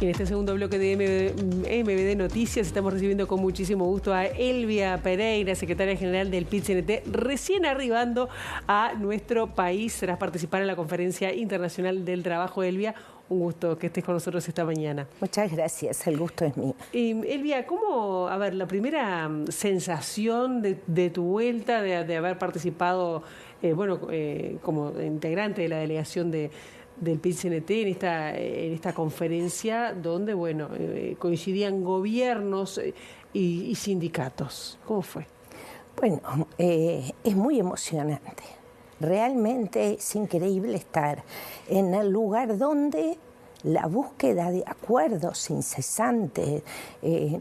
En este segundo bloque de MBD Noticias estamos recibiendo con muchísimo gusto a Elvia Pereira, secretaria general del PIT-CNT, recién arribando a nuestro país tras participar en la Conferencia Internacional del Trabajo. Elvia, un gusto que estés con nosotros esta mañana. Muchas gracias, el gusto es mío. Elvia, ¿cómo, la primera sensación de tu vuelta, de haber participado, como integrante de la delegación del PIT-CNT en esta conferencia donde, coincidían gobiernos y sindicatos? ¿Cómo fue? Bueno, es muy emocionante. Realmente es increíble estar en el lugar donde la búsqueda de acuerdos incesantes,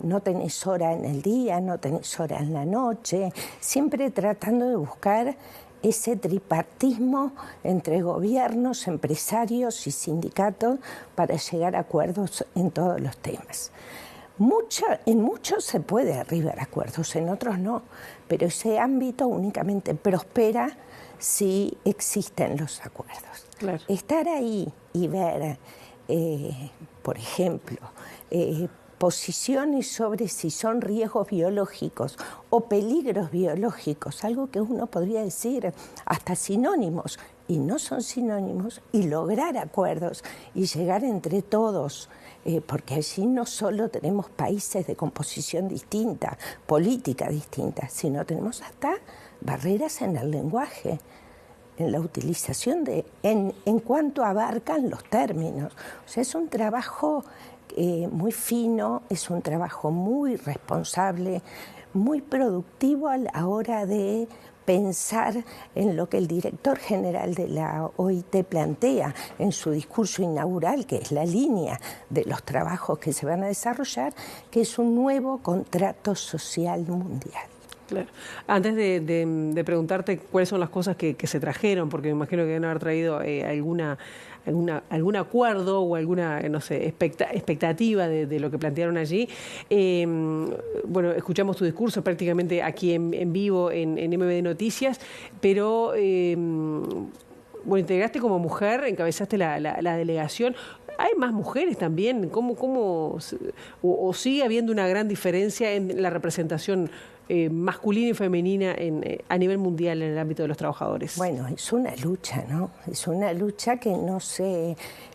no tenés hora en el día, no tenés hora en la noche, siempre tratando de buscar ese tripartismo entre gobiernos, empresarios y sindicatos para llegar a acuerdos en todos los temas. En muchos se puede arribar a acuerdos, en otros no, pero ese ámbito únicamente prospera si existen los acuerdos. Claro. Estar ahí y ver, por ejemplo, posiciones sobre si son riesgos biológicos o peligros biológicos, algo que uno podría decir hasta sinónimos, y no son sinónimos, y lograr acuerdos y llegar entre todos, porque allí no solo tenemos países de composición distinta, política distinta, sino tenemos hasta barreras en el lenguaje, en la utilización en cuanto abarcan los términos. O sea, es un trabajo muy fino, es un trabajo muy responsable, muy productivo a la hora de pensar en lo que el director general de la OIT plantea en su discurso inaugural, que es la línea de los trabajos que se van a desarrollar, que es un nuevo contrato social mundial. Claro. Antes de preguntarte cuáles son las cosas que se trajeron, porque me imagino que deben haber traído algún acuerdo o alguna, no sé, expectativa de lo que plantearon allí. Escuchamos tu discurso prácticamente aquí en vivo en MBD Noticias, pero integraste como mujer, encabezaste la delegación. ¿Hay más mujeres también? ¿O sigue habiendo una gran diferencia en la representación masculina y femenina a nivel mundial en el ámbito de los trabajadores? Bueno, es una lucha, ¿no? Es una lucha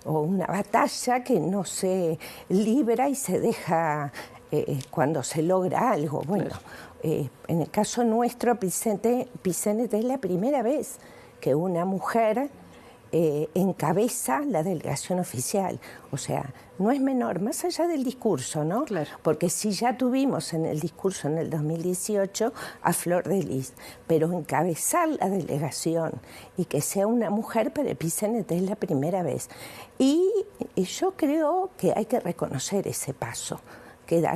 o una batalla que no se libra y se deja cuando se logra algo. Bueno, en el caso nuestro, PIT-CNT es la primera vez que una mujer encabeza la delegación oficial. O sea, no es menor, más allá del discurso, ¿no? Claro. Porque sí ya tuvimos en el discurso en el 2018 a Flor de Lis, pero encabezar la delegación y que sea una mujer para el PIT-CNT es la primera vez. Y yo creo que hay que reconocer ese paso que da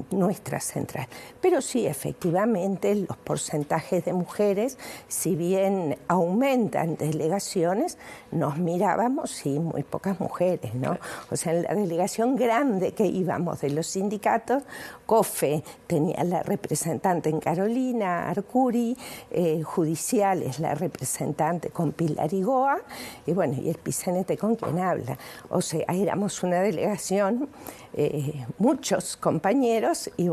nuestra central. Pero sí, efectivamente, los porcentajes de mujeres, si bien aumentan delegaciones, nos mirábamos y muy pocas mujeres, ¿no? O sea, en la delegación grande que íbamos de los sindicatos, COFE tenía la representante en Carolina Arcuri, Judicial es la representante con Pilar Igoa, y bueno, y el PIT-CNT con quien habla. O sea, éramos una delegación, muchos compañeros y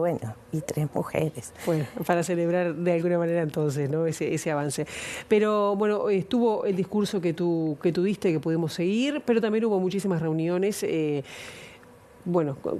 3 mujeres. Bueno, para celebrar de alguna manera entonces, ¿no? ese avance. Pero bueno, estuvo el discurso que tú diste, que pudimos seguir, pero también hubo muchísimas reuniones,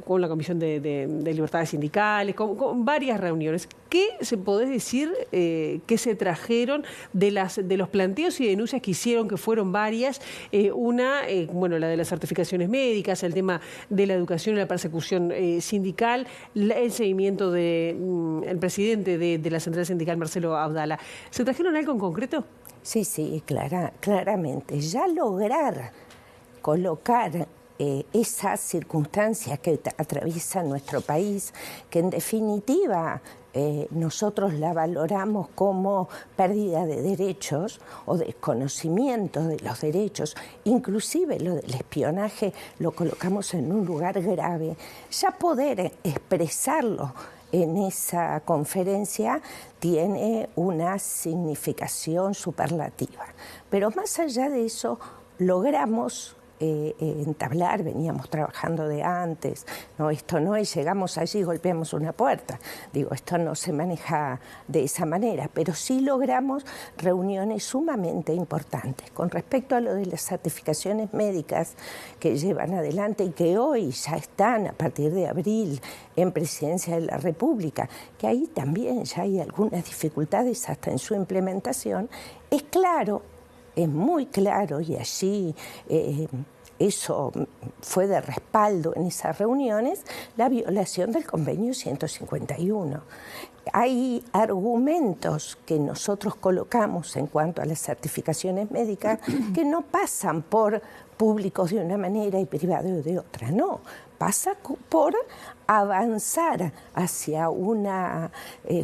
con la Comisión de Libertades Sindicales, con varias reuniones. ¿Qué se podés decir que se trajeron de los planteos y denuncias que hicieron, que fueron varias? La de las certificaciones médicas, el tema de la educación y la persecución sindical, el seguimiento del presidente de la Central Sindical, Marcelo Abdala. ¿Se trajeron algo en concreto? Sí, claramente. Ya lograr colocar esa circunstancia que atraviesa nuestro país, que en definitiva nosotros la valoramos como pérdida de derechos o desconocimiento de los derechos, inclusive lo del espionaje lo colocamos en un lugar grave, ya poder expresarlo en esa conferencia tiene una significación superlativa. Pero más allá de eso, logramos entablar, veníamos trabajando de antes. No, esto no es, llegamos allí y golpeamos una puerta. Digo, esto no se maneja de esa manera, pero sí logramos reuniones sumamente importantes. Con respecto a lo de las certificaciones médicas que llevan adelante y que hoy ya están a partir de abril en Presidencia de la República, que ahí también ya hay algunas dificultades hasta en su implementación, es claro, es muy claro, y allí eso fue de respaldo en esas reuniones, la violación del convenio 151. Hay argumentos que nosotros colocamos en cuanto a las certificaciones médicas que no pasan por públicos de una manera y privados de otra, no. Pasa por avanzar hacia una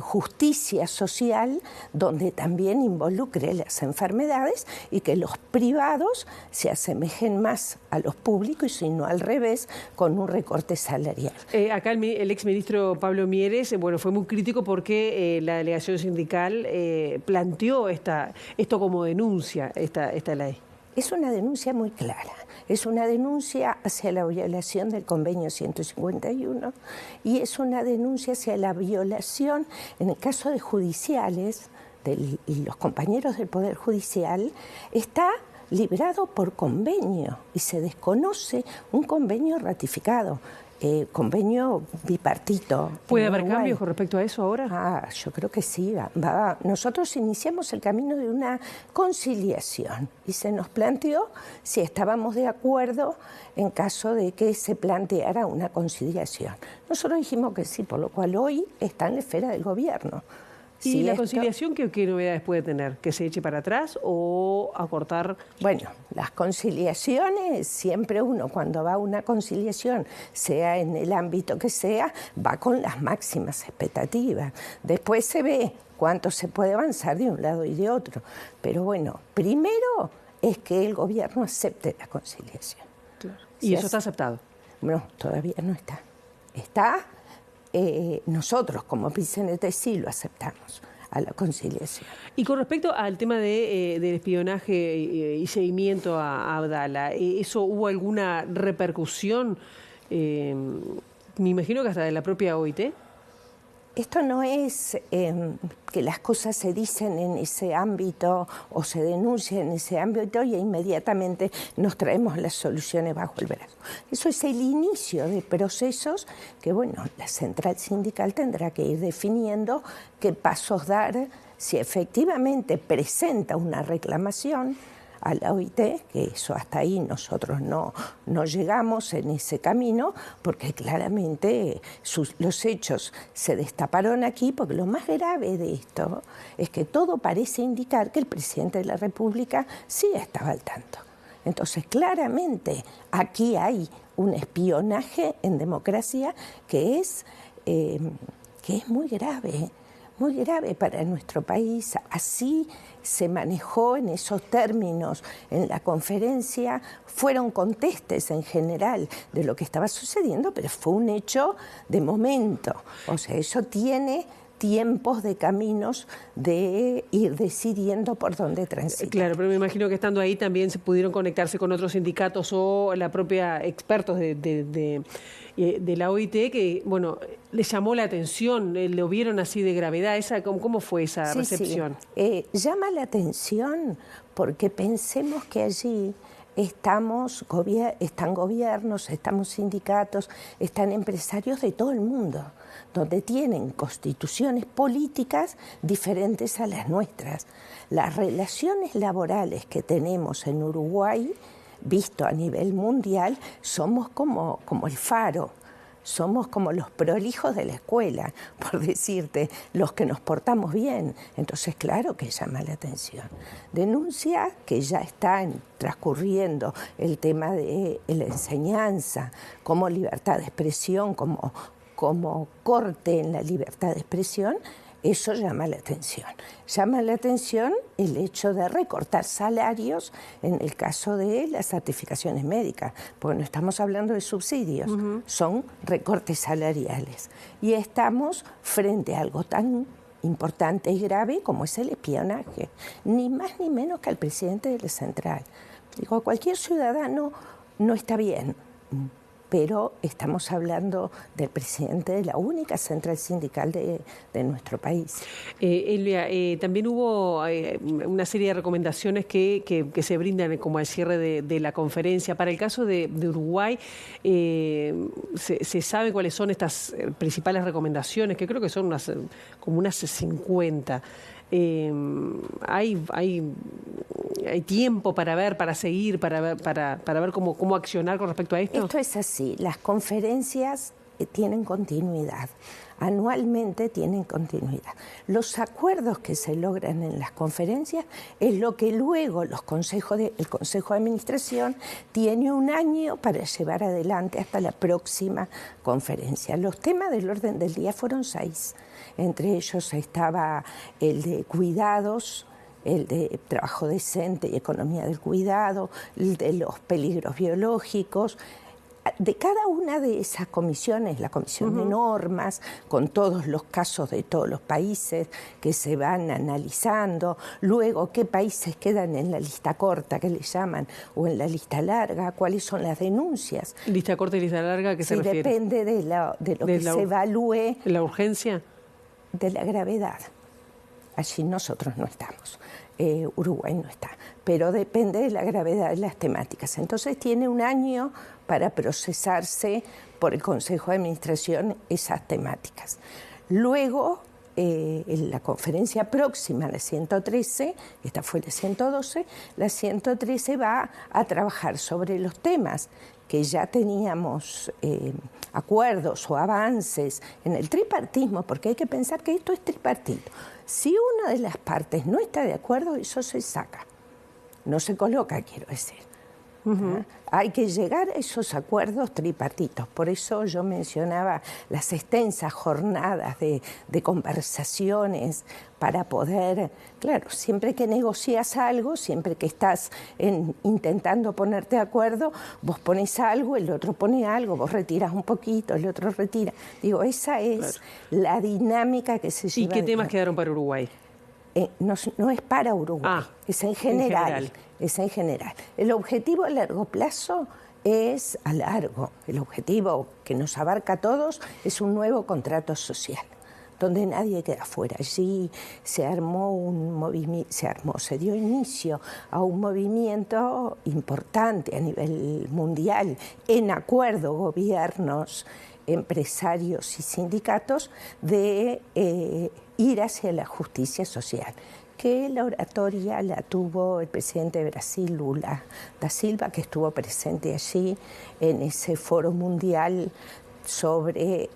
justicia social donde también involucre las enfermedades y que los privados se asemejen más a los públicos y no al revés con un recorte salarial. Acá el exministro Pablo Mieres fue muy crítico porque la delegación sindical planteó esto como denuncia, esta ley. Es una denuncia muy clara. Es una denuncia hacia la violación del convenio 151 y es una denuncia hacia la violación, en el caso de judiciales, de los compañeros del Poder Judicial, está librado por convenio y se desconoce un convenio ratificado. Convenio bipartito. ¿Puede haber cambios con respecto a eso ahora? Yo creo que sí. Nosotros iniciamos el camino de una conciliación y se nos planteó si estábamos de acuerdo en caso de que se planteara una conciliación. Nosotros dijimos que sí, por lo cual hoy está en la esfera del gobierno. ¿Y la conciliación qué novedades puede tener? ¿Que se eche para atrás o acortar? Bueno, las conciliaciones, siempre uno cuando va a una conciliación, sea en el ámbito que sea, va con las máximas expectativas. Después se ve cuánto se puede avanzar de un lado y de otro. Pero bueno, primero es que el gobierno acepte la conciliación. Claro. ¿Y eso está aceptado? No, todavía no está. Está... nosotros como PCNT sí lo aceptamos a la conciliación. Y con respecto al tema del espionaje y seguimiento a Abdala, ¿eso hubo alguna repercusión? Me imagino que hasta de la propia OIT. Esto no es que las cosas se dicen en ese ámbito o se denuncian en ese ámbito y inmediatamente nos traemos las soluciones bajo el brazo. Eso es el inicio de procesos que, bueno, la central sindical tendrá que ir definiendo qué pasos dar si efectivamente presenta una reclamación a la OIT, que eso hasta ahí nosotros no llegamos en ese camino, porque claramente los hechos se destaparon aquí, porque lo más grave de esto es que todo parece indicar que el presidente de la República sí estaba al tanto. Entonces, claramente, aquí hay un espionaje en democracia que es muy grave. Muy grave para nuestro país. Así se manejó en esos términos en la conferencia. Fueron contestes en general de lo que estaba sucediendo, pero fue un hecho de momento. O sea, eso tiene tiempos de caminos de ir decidiendo por dónde transitar. Claro, pero me imagino que estando ahí también se pudieron conectarse con otros sindicatos o la propia expertos de la OIT que, bueno, les llamó la atención, lo vieron así de gravedad. ¿Cómo fue esa recepción? Sí. Llama la atención porque pensemos que allí están gobiernos, estamos sindicatos, están empresarios de todo el mundo, donde tienen constituciones políticas diferentes a las nuestras. Las relaciones laborales que tenemos en Uruguay, visto a nivel mundial, somos como el faro. Somos como los prolijos de la escuela, por decirte, los que nos portamos bien. Entonces, claro que llama la atención. Denuncia que ya está transcurriendo el tema de la enseñanza, como libertad de expresión, como corte en la libertad de expresión. Eso llama la atención. Llama la atención el hecho de recortar salarios en el caso de las certificaciones médicas, porque no estamos hablando de subsidios, son recortes salariales. Y estamos frente a algo tan importante y grave como es el espionaje, ni más ni menos que al presidente de la central. Digo, cualquier ciudadano no está bien, pero estamos hablando del presidente de la única central sindical de nuestro país. Elvia, también hubo una serie de recomendaciones que se brindan como al cierre de la conferencia. Para el caso de Uruguay, se sabe cuáles son estas principales recomendaciones, que creo que son como unas 50. Hay tiempo para ver, para seguir, para ver cómo accionar con respecto a esto. Esto es así, las conferencias tienen continuidad, anualmente tienen continuidad. Los acuerdos que se logran en las conferencias es lo que luego el Consejo de Administración tiene un año para llevar adelante hasta la próxima conferencia. Los temas del orden del día fueron 6. Entre ellos estaba el de cuidados, el de trabajo decente y economía del cuidado, el de los peligros biológicos. De cada una de esas comisiones, la comisión de normas, con todos los casos de todos los países que se van analizando, luego qué países quedan en la lista corta, que le llaman, o en la lista larga, cuáles son las denuncias. ¿Lista corta y lista larga a qué se refiere? Depende de lo que se evalúe. ¿La urgencia? De la gravedad. Allí nosotros no estamos. Uruguay no está, pero depende de la gravedad de las temáticas. Entonces tiene un año para procesarse por el Consejo de Administración esas temáticas. Luego, en la conferencia próxima, la 113, esta fue la 112, la 113 va a trabajar sobre los temas que ya teníamos acuerdos o avances en el tripartismo, porque hay que pensar que esto es tripartito. Si una de las partes no está de acuerdo, eso se saca, no se coloca, quiero decir. Hay que llegar a esos acuerdos tripartitos. Por eso yo mencionaba las extensas jornadas de conversaciones para poder, claro, siempre que negocias algo, siempre que estás intentando ponerte de acuerdo, vos pones algo, el otro pone algo, vos retiras un poquito, el otro retira. Digo, esa es la dinámica que se lleva. ¿Y qué temas quedaron para Uruguay? No es para Uruguay, es en general. Es en general. El objetivo a largo plazo es a largo. El objetivo que nos abarca a todos es un nuevo contrato social, donde nadie queda fuera. Allí se armó un movimiento, se dio inicio a un movimiento importante a nivel mundial, en acuerdo gobiernos, empresarios y sindicatos, de ir hacia la justicia social, que la oratoria la tuvo el presidente de Brasil, Lula da Silva, que estuvo presente allí en ese foro mundial sobre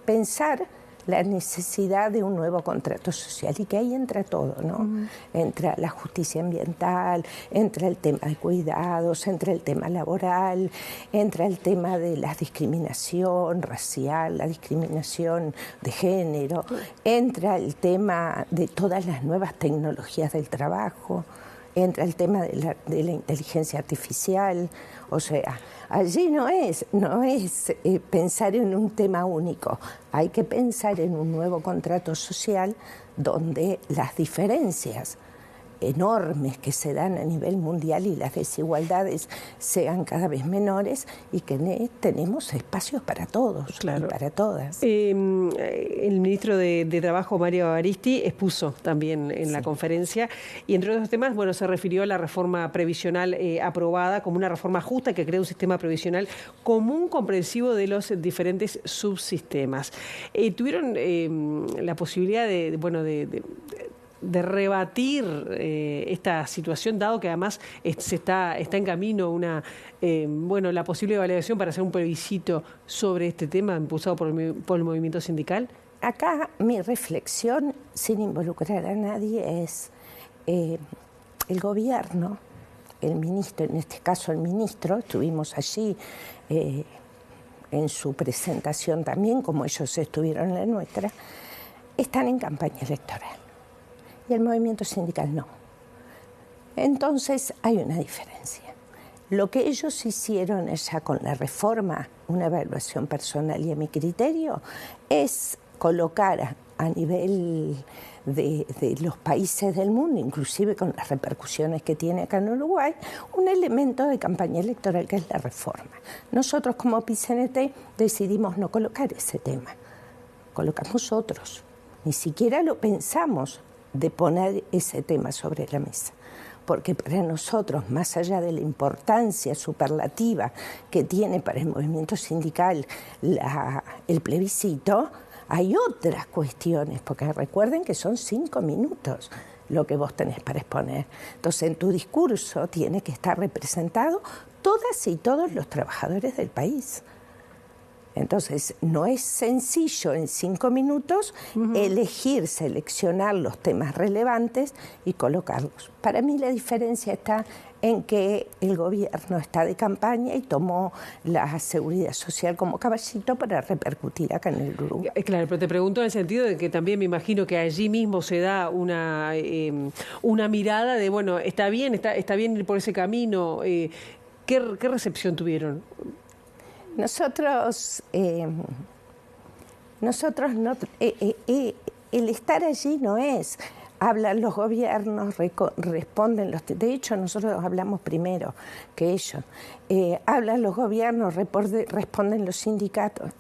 pensar la necesidad de un nuevo contrato social, y que ahí entra todo, ¿no? Entra la justicia ambiental, entra el tema de cuidados, entra el tema laboral, entra el tema de la discriminación racial, la discriminación de género, entra el tema de todas las nuevas tecnologías del trabajo, entra el tema de la inteligencia artificial. O sea, allí no es pensar en un tema único, hay que pensar en un nuevo contrato social donde las diferencias enormes que se dan a nivel mundial y las desigualdades sean cada vez menores, y que tenemos espacios para todos, claro, y para todas. El ministro de Trabajo, Mario Aristi, expuso también en la conferencia, y entre otros temas, bueno, se refirió a la reforma previsional aprobada como una reforma justa que crea un sistema previsional común, comprensivo de los diferentes subsistemas. Tuvieron la posibilidad de rebatir esta situación, dado que además está en camino la posible validación para hacer un plebiscito sobre este tema impulsado por el movimiento sindical? Acá mi reflexión, sin involucrar a nadie, es el gobierno, el ministro, en este caso el ministro, estuvimos allí en su presentación también, como ellos estuvieron en la nuestra, están en campaña electoral. Y el movimiento sindical no. Entonces hay una diferencia. Lo que ellos hicieron ya con la reforma, una evaluación personal y a mi criterio, es colocar a nivel de los países del mundo, inclusive con las repercusiones que tiene acá en Uruguay, un elemento de campaña electoral que es la reforma. Nosotros como PCNT decidimos no colocar ese tema, colocamos otros. Ni siquiera lo pensamos de poner ese tema sobre la mesa, porque para nosotros, más allá de la importancia superlativa que tiene para el movimiento sindical el plebiscito, hay otras cuestiones, porque recuerden que son 5 minutos lo que vos tenés para exponer. Entonces, en tu discurso tiene que estar representado todas y todos los trabajadores del país. Entonces, no es sencillo en 5 minutos elegir, seleccionar los temas relevantes y colocarlos. Para mí la diferencia está en que el gobierno está de campaña y tomó la seguridad social como caballito para repercutir acá en el Uruguay. Claro, pero te pregunto en el sentido de que también me imagino que allí mismo se da una mirada de, bueno, está bien ir por ese camino. ¿Qué recepción tuvieron? Nosotros no, el estar allí no es, hablan los gobiernos, responden los... De hecho, nosotros hablamos primero que ellos. Hablan los gobiernos, responden los sindicatos.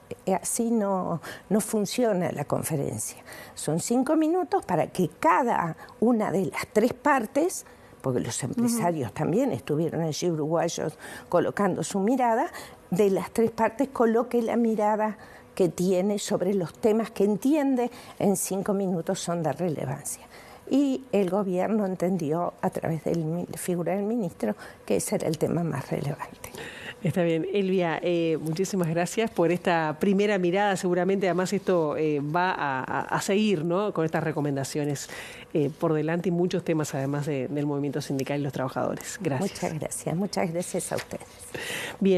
Así no funciona la conferencia. Son 5 minutos para que cada una de las 3 partes, porque los empresarios también estuvieron allí uruguayos colocando su mirada, de las 3 partes coloque la mirada que tiene sobre los temas que entiende en 5 minutos son de relevancia. Y el gobierno entendió a través de la figura del ministro que ese era el tema más relevante. Está bien. Elvia, muchísimas gracias por esta primera mirada. Seguramente además esto va a seguir, ¿no?, con estas recomendaciones por delante y muchos temas además del movimiento sindical y los trabajadores. Gracias. Muchas gracias a ustedes. Bien.